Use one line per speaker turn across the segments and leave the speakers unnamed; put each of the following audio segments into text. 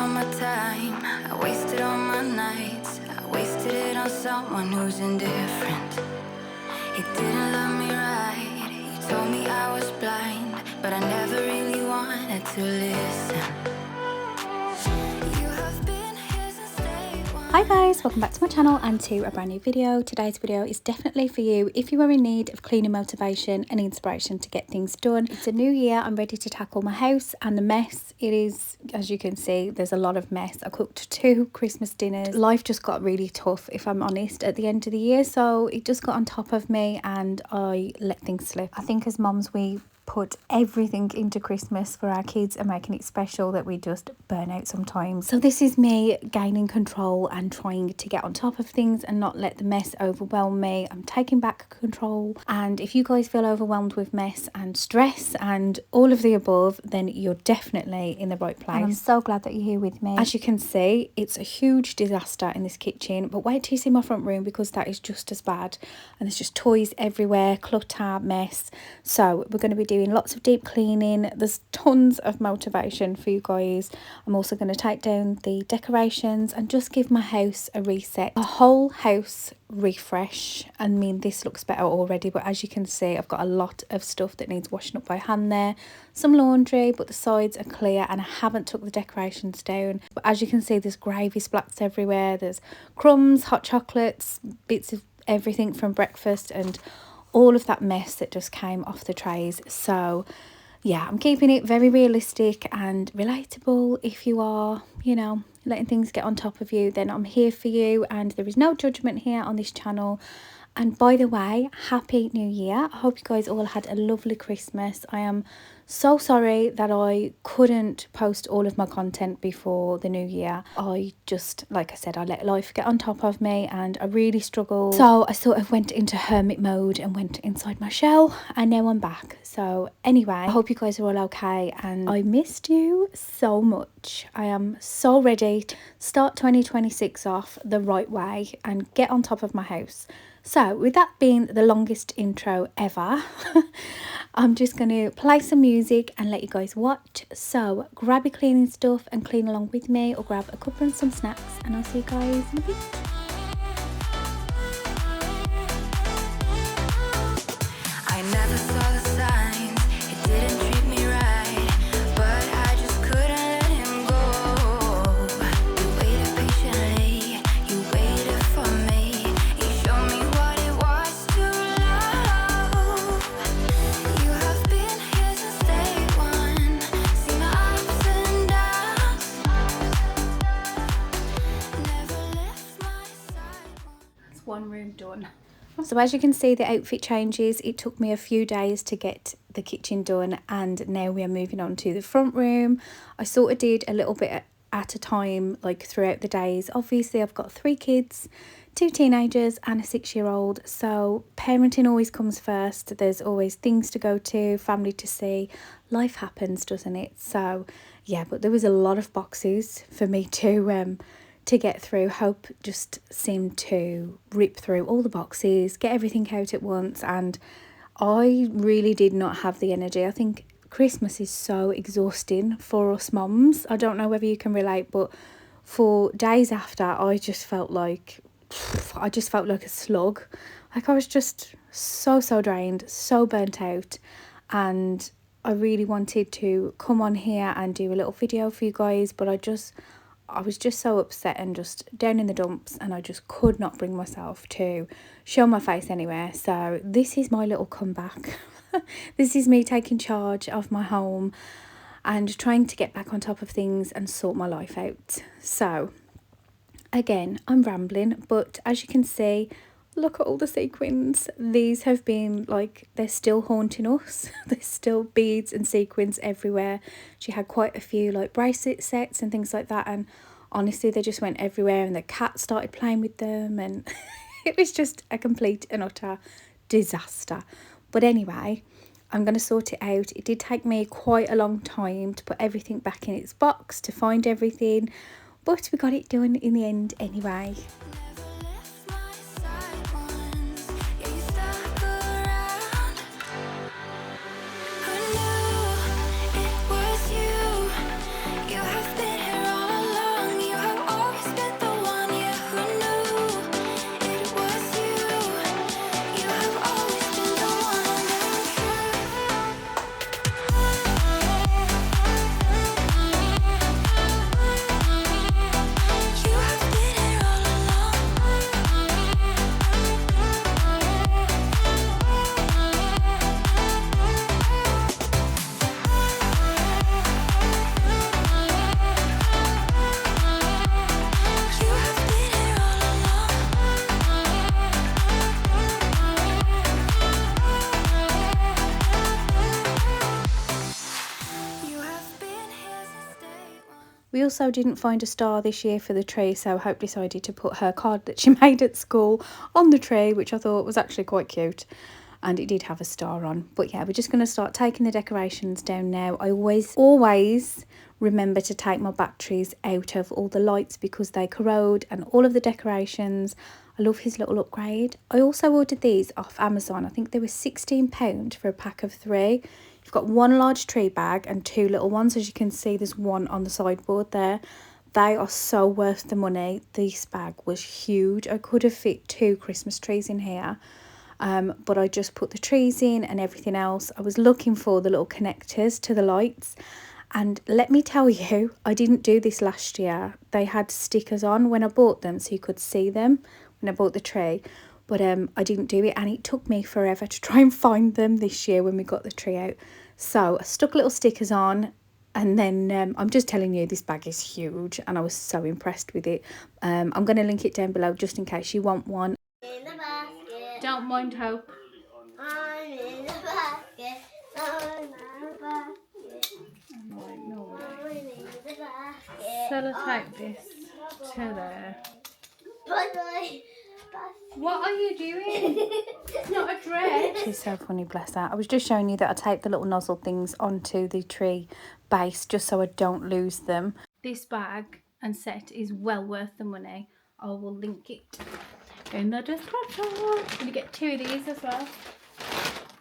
all my time, I wasted all my nights, I wasted it on someone who's indifferent. He didn't love me right, he told me I was blind, but I never really wanted to listen. You have been here since day one.
Hi guys, welcome back to my channel and to a brand new video. Today's video is definitely for you if you are in need of cleaning motivation and inspiration to get things done. It's a new year, I'm ready to tackle my house and the mess. It is, as you can see, there's a lot of mess. I cooked 2 Christmas dinners. Life just got really tough, if I'm honest, at the end of the year, so it just got on top of me and I let things slip. I think as mums we put everything into Christmas for our kids and making it special that we just burn out sometimes. So this is me gaining control and trying to get on top of things and not let the mess overwhelm me. I'm taking back control, and if you guys feel overwhelmed with mess and stress and all of the above, then you're definitely in the right place. And I'm so glad that you're here with me. As you can see, it's a huge disaster in this kitchen, but wait till you see my front room because that is just as bad, and there's just toys everywhere, clutter, mess. So we're going to be doing lots of deep cleaning. There's tons of motivation for you guys. I'm also going to take down the decorations and just give my house a reset, a whole house refresh. I mean, this looks better already, but as you can see, I've got a lot of stuff that needs washing up by hand there, some laundry, but the sides are clear and I haven't took the decorations down. But as you can see, there's gravy splats everywhere, there's crumbs, hot chocolates, bits of everything from breakfast and all of that mess that just came off the trays. So yeah, I'm keeping it very realistic and relatable. If you are, you know, letting things get on top of you, then I'm here for you, and there is no judgment here on this channel. And by the way, happy new year. I hope you guys all had a lovely Christmas. I am so sorry that I couldn't post all of my content before the new year. I just, like I said, I let life get on top of me and I really struggled. So I sort of went into hermit mode and went inside my shell, and now I'm back. So anyway, I hope you guys are all okay, and I missed you so much. I am so ready to start 2026 off the right way and get on top of my house. So with that being the longest intro ever, I'm just going to play some music and let you guys watch. So grab your cleaning stuff and clean along with me, or grab a cuppa and some snacks, and I'll see you guys in a bit.
I never saw the signs, he didn't treat me right, but I just couldn't let him go. You waited patiently, you waited for me, you showed me what it was to love. You have been here since day one, seen my ups and downs, never left my side.
It's one room done. So as you can see, the outfit changes. It took me a few days to get the kitchen done, and now we are moving on to the front room. I sort of did a little bit at a time, like throughout the days. Obviously I've got 3 kids, 2 teenagers and a 6-year-old, so parenting always comes first. There's always things to go to, family to see, life happens, doesn't it? So yeah, but there was a lot of boxes for me to get through. Hope just seemed to rip through all the boxes, get everything out at once, and I really did not have the energy. I think Christmas is so exhausting for us mums. I don't know whether you can relate, but for days after, I just felt like a slug. Like I was just so drained, so burnt out, and I really wanted to come on here and do a little video for you guys, but I was just so upset and just down in the dumps, and I just could not bring myself to show my face anywhere. So this is my little comeback. This is me taking charge of my home and trying to get back on top of things and sort my life out. So again, I'm rambling, but as you can see, look at all the sequins. These have been like, they're still haunting us. There's still beads and sequins everywhere. She had quite a few like bracelet sets and things like that, and honestly they just went everywhere, and the cat started playing with them, and it was just a complete and utter disaster. But anyway, I'm going to sort it out. It did take me quite a long time to put everything back in its box, to find everything, but we got it done in the end anyway.
Who knew it was you? You have been here all along.
We also didn't find a star this year for the tree, so Hope decided to put her card that she made at school on the tree, which I thought was actually quite cute. And it did have a star on. But yeah, we're just going to start taking the decorations down now. I always remember to take my batteries out of all the lights because they corrode, and all of the decorations. I love his little upgrade. I also ordered these off Amazon. I think they were £16 for a pack of 3. You've got one large tree bag and 2 little ones. As you can see, there's one on the sideboard there. They are so worth the money. This bag was huge. I could have fit 2 Christmas trees in here. But I just put the trees in and everything else. I was looking for the little connectors to the lights, and let me tell you, I didn't do this last year. They had stickers on when I bought them so you could see them when I bought the tree, but I didn't do it, and it took me forever to try and find them this year when we got the tree out. So I stuck little stickers on, and then I'm just telling you, this bag is huge and I was so impressed with it. I'm going to link it down below just in case you want one.
In the basket.
Don't mind Hope.
I'm in the basket. I'm in the basket.
No,
I'm in the basket.
sellotape this to there.
But my
What are you doing? It's not a dress. She's so funny, bless her. I was just showing you that I taped the little nozzle things onto the tree base just so I don't lose them. This bag and set is well worth the money. I will link it in the description. I'm going to get 2 of these as well.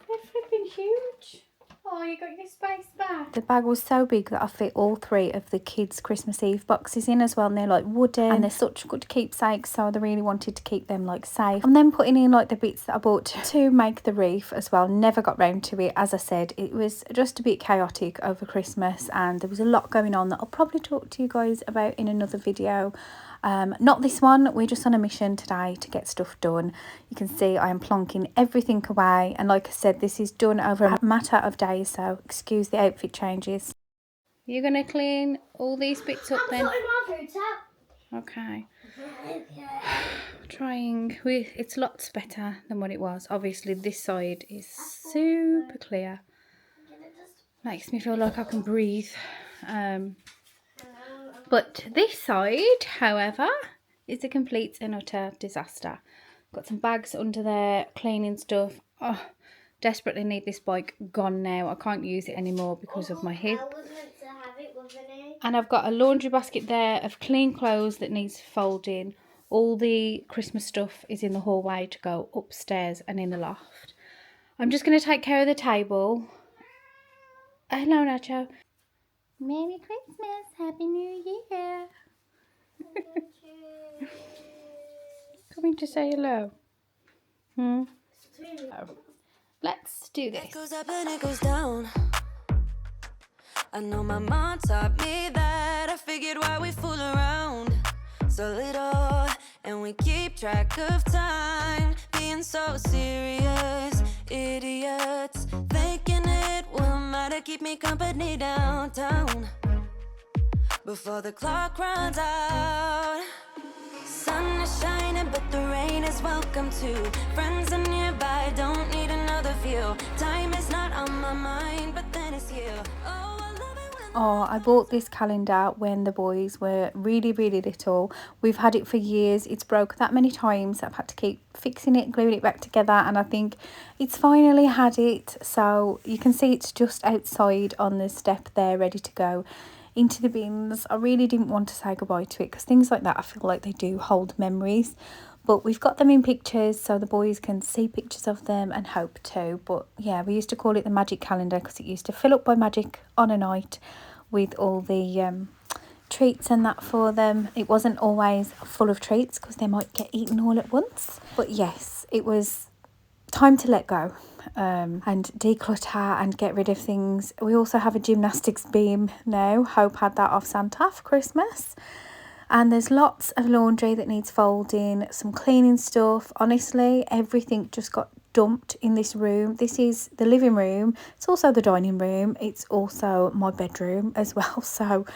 They're flipping huge. Oh, you got your space back. The bag was so big that I fit all 3 of the kids' Christmas Eve boxes in as well, and they're like wooden and they're such good keepsakes, so they really wanted to keep them like safe. And then putting in like the bits that I bought to make the wreath as well. Never got round to it. As I said, it was just a bit chaotic over Christmas and there was a lot going on that I'll probably talk to you guys about in another video. Not this one. We're just on a mission today to get stuff done. You can see I am plonking everything away, and like I said, this is done over a matter of days, so excuse the outfit changes. You're gonna clean all these bits up then? Okay. Trying. It's lots better than what it was. Obviously this side is super clear. Makes me feel like I can breathe. But this side, however, is a complete and utter disaster. Got some bags under there, cleaning stuff. Oh, desperately need this bike gone now. I can't use it anymore because of my hip. And I've got a laundry basket there of clean clothes that needs folding. All the Christmas stuff is in the hallway to go upstairs and in the loft. I'm just going to take care of the table. Hello, Nacho. Merry Christmas, Happy New Year. Coming to say hello. Oh. Let's do this.
It goes up and it goes down. I know my mom taught me that. I figured why we fool around so little, and we keep track of time, being so serious, idiots, thinking it will matter, keep me company downtown before the clock runs out. Sun is shining, but the rain is welcome too. Friends are nearby, don't need another view. Time is not on my mind, but then it's here. Oh, I love it when
I bought this calendar when the boys were really little. We've had it for years. It's broke that many times. I've had to keep fixing it, gluing it back together, and I think it's finally had it. So you can see it's just outside on the step there, ready to go into the bins. I really didn't want to say goodbye to it because things like that, I feel like they do hold memories. But we've got them in pictures so the boys can see pictures of them, and Hope too. But yeah, we used to call it the magic calendar because it used to fill up by magic on a night with all the treats and that for them. It wasn't always full of treats because they might get eaten all at once. But yes, it was time to let go and declutter and get rid of things. We also have a gymnastics beam now. Hope had that off Santa for Christmas. And there's lots of laundry that needs folding, some cleaning stuff. Honestly, everything just got dumped in this room. This is the living room. It's also the dining room. It's also my bedroom as well. So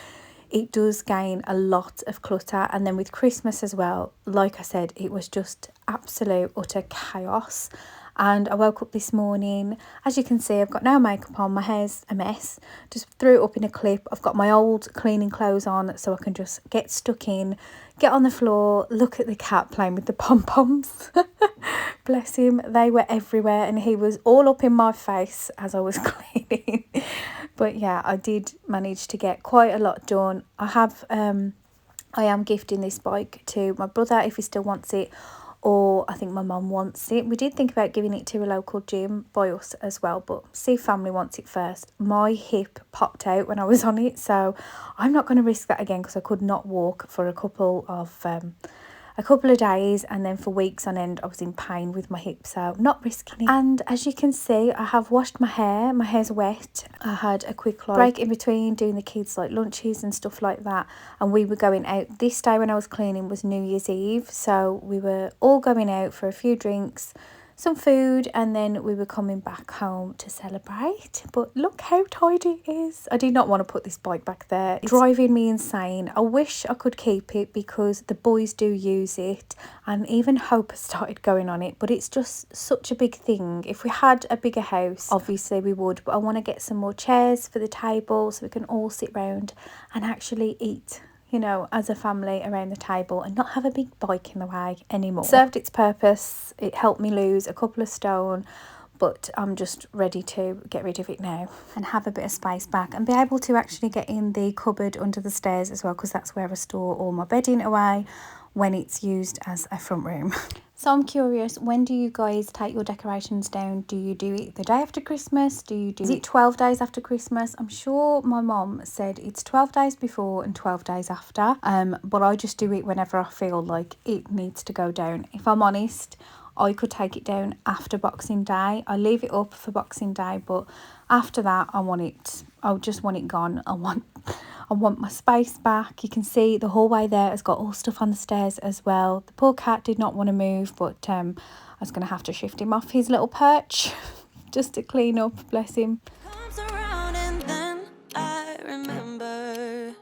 it does gain a lot of clutter. And then with Christmas as well, like I said, it was just absolute utter chaos. and I woke up this morning. As you can see, I've got no makeup on, my hair's a mess. Just threw it up in a clip. I've got my old cleaning clothes on so I can just get stuck in, get on the floor, look at the cat playing with the pom-poms. Bless him, they were everywhere and he was all up in my face as I was cleaning. But yeah, I did manage to get quite a lot done. I am gifting this bike to my brother if he still wants it, or I think my mum wants it. We did think about giving it to a local gym by us as well, but see if family wants it first. My hip popped out when I was on it, so I'm not going to risk that again because I could not walk for a couple of days, and then for weeks on end I was in pain with my hip, so not risking it. And as you can see, I have washed my hair's wet. I had a quick break in between doing the kids like lunches and stuff like that, and we were going out. This day when I was cleaning was New Year's Eve, so we were all going out for a few drinks, some food, and then we were coming back home to celebrate. But look how tidy it is. I did not want to put this bike back there. It's driving me insane. I wish I could keep it because the boys do use it, and even Hope has started going on it, but it's just such a big thing. If we had a bigger house, obviously we would, but I want to get some more chairs for the table so we can all sit round and actually eat, you know, as a family around the table and not have a big bike in the way anymore. It served its purpose. It helped me lose a couple of stone, but I'm just ready to get rid of it now and have a bit of space back and be able to actually get in the cupboard under the stairs as well, because that's where I store all my bedding away when it's used as a front room. So I'm curious, when do you guys take your decorations down? Do you do it the day after Christmas? Is it 12 days after Christmas? I'm sure my mom said it's 12 days before and 12 days after. But I just do it whenever I feel like it needs to go down. If I'm honest, I could take it down after Boxing Day. I leave it up for Boxing Day, but after that I just want it gone. I want my space back. You can see the hallway there has got all stuff on the stairs as well. The poor cat did not want to move, but I was going to have to shift him off his little perch just to clean up, bless him.
Comes around and then I remember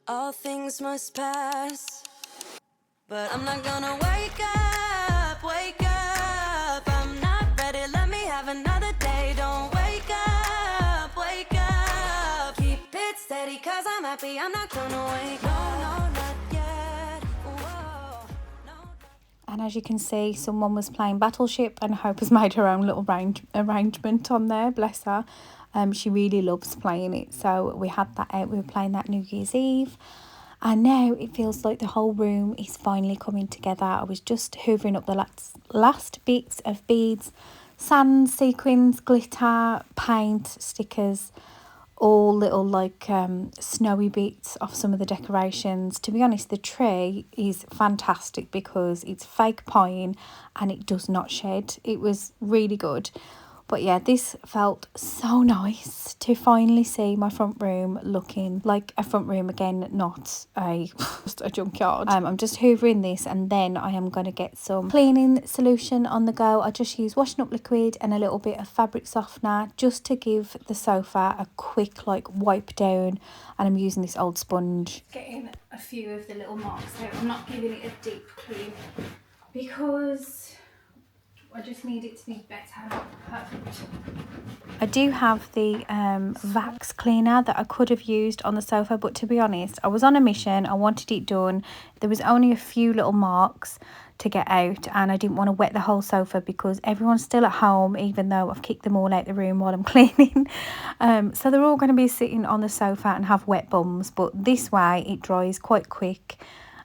all things must pass, but I'm not gonna wake up, I'm not ready, let me have another day. Don't wake up, keep it steady, cause I'm happy, I'm not gonna wake up. No, not yet. Whoa. No.
And as you can see, someone was playing Battleship and Hope has made her own little arrangement on there, bless her. She really loves playing it, so we had that out. We were playing that New Year's Eve, and now it feels like the whole room is finally coming together. I was just hoovering up the last bits of beads, sand, sequins, glitter, paint, stickers, all little like snowy bits of some of the decorations. To be honest, the tree is fantastic because it's fake pine and it does not shed. It was really good. But yeah, this felt so nice to finally see my front room looking like a front room again, not just a junkyard. I'm just hoovering this, and then I am going to get some cleaning solution on the go. I just use washing up liquid and a little bit of fabric softener just to give the sofa a quick like wipe down, and I'm using this old sponge. Getting a few of the little marks out. I'm not giving it a deep clean because I just need it to be better, not perfect. I do have the Vax cleaner that I could have used on the sofa, but to be honest, I was on a mission. I wanted it done. There was only a few little marks to get out, and I didn't want to wet the whole sofa because everyone's still at home, even though I've kicked them all out the room while I'm cleaning. So they're all going to be sitting on the sofa and have wet bums, but this way it dries quite quick.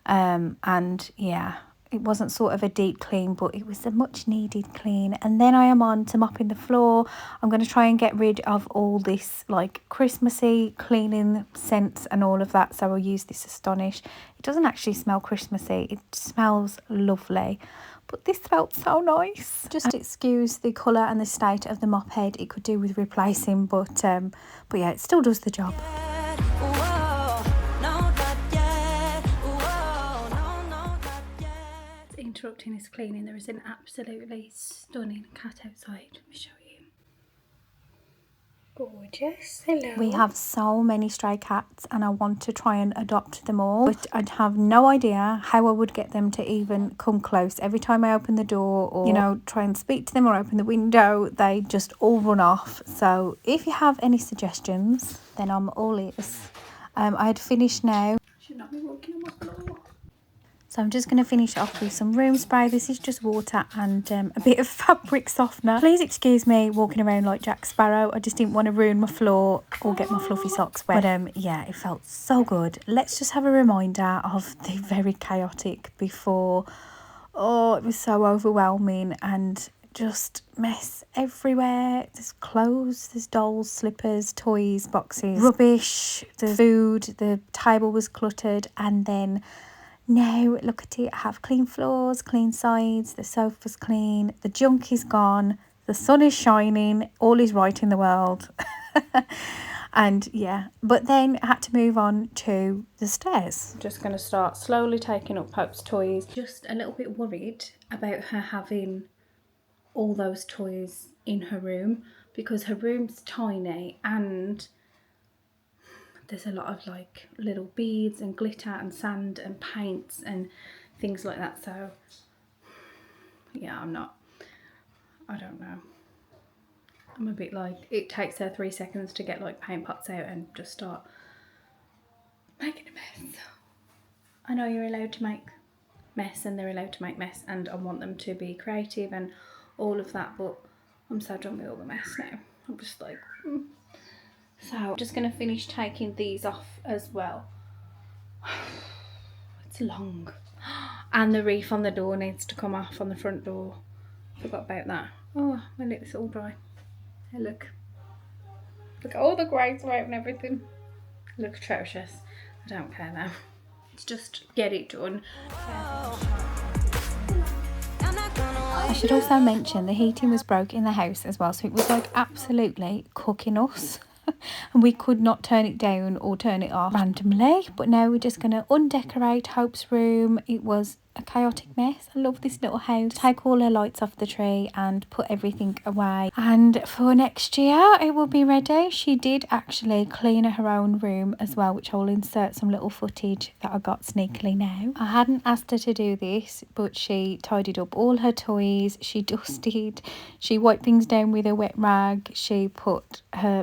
And yeah, it wasn't sort of a deep clean, but it was a much needed clean. And then I am on to mopping the floor. I'm going to try and get rid of all this like Christmassy cleaning scents and all of that. So I'll use this Astonish. It doesn't actually smell Christmassy. It smells lovely. But this felt so nice. Just excuse the colour and the state of the mop head. It could do with replacing, but yeah, it still does the job. Interrupting his cleaning, there is an absolutely stunning cat outside. Let me show you. Gorgeous. Hello. We have so many stray cats and I want to try and adopt them all, but I'd have no idea how I would get them to even come close. Every time I open the door or, you know, try and speak to them or open the window, they just all run off. So if you have any suggestions, then I'm all ears. I had finished now. Should not be walking on my floor. So I'm just going to finish off with some room spray. This is just water and a bit of fabric softener. Please excuse me walking around like Jack Sparrow. I just didn't want to ruin my floor or get my fluffy socks wet. But yeah, it felt so good. Let's just have a reminder of the very chaotic before. Oh, it was so overwhelming and just mess everywhere. There's clothes, there's dolls, slippers, toys, boxes, rubbish, the food, the table was cluttered, and then now look at it, I have clean floors, clean sides, the sofa's clean, the junk is gone, the sun is shining, all is right in the world. And yeah, but then I had to move on to the stairs. Just going to start slowly taking up Pope's toys. Just a little bit worried about her having all those toys in her room because her room's tiny and there's a lot of like little beads and glitter and sand and paints and things like that. So yeah, I don't know. I'm a bit like, it takes her 3 seconds to get like paint pots out and just start making a mess. I know you're allowed to make mess and they're allowed to make mess and I want them to be creative and all of that, but I'm so done with all the mess now. I'm just like, So I'm just going to finish taking these off as well. It's long. And the reef on the door needs to come off on the front door. Forgot about that. Oh, my lips are all dry. Hey, look. Look at all the grays are out and everything. Look atrocious. I don't care now. Let's just get it done. I should also mention the heating was broke in the house as well, so it was like absolutely cooking us. And we could not turn it down or turn it off randomly. But now we're just going to undecorate Hope's room. It was a chaotic mess. I love this little house. Take all her lights off the tree and put everything away. And for next year it will be ready. She did actually clean her own room as well, which I will insert some little footage that I got sneakily now. I hadn't asked her to do this, but she tidied up all her toys. She dusted. She wiped things down with a wet rag. She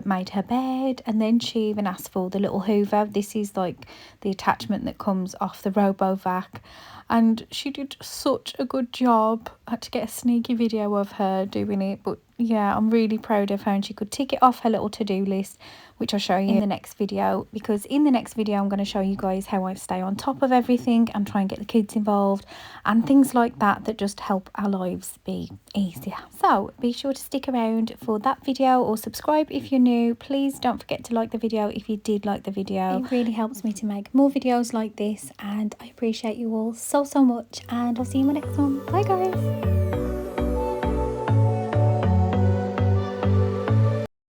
made her bed, and then she even asked for the little Hoover. This is like the attachment that comes off the RoboVac. And she did such a good job. I had to get a sneaky video of her doing it, but yeah, I'm really proud of her, and she could tick it off her little to-do list, which I'll show you in the next video, because in the next video I'm going to show you guys how I stay on top of everything and try and get the kids involved and things like that that just help our lives be easier. So be sure to stick around for that video or subscribe if you're new. Please don't forget to like the video if you did like the video. It really helps me to make more videos like this, and I appreciate you all so much, and I'll see you in my next one. Bye guys.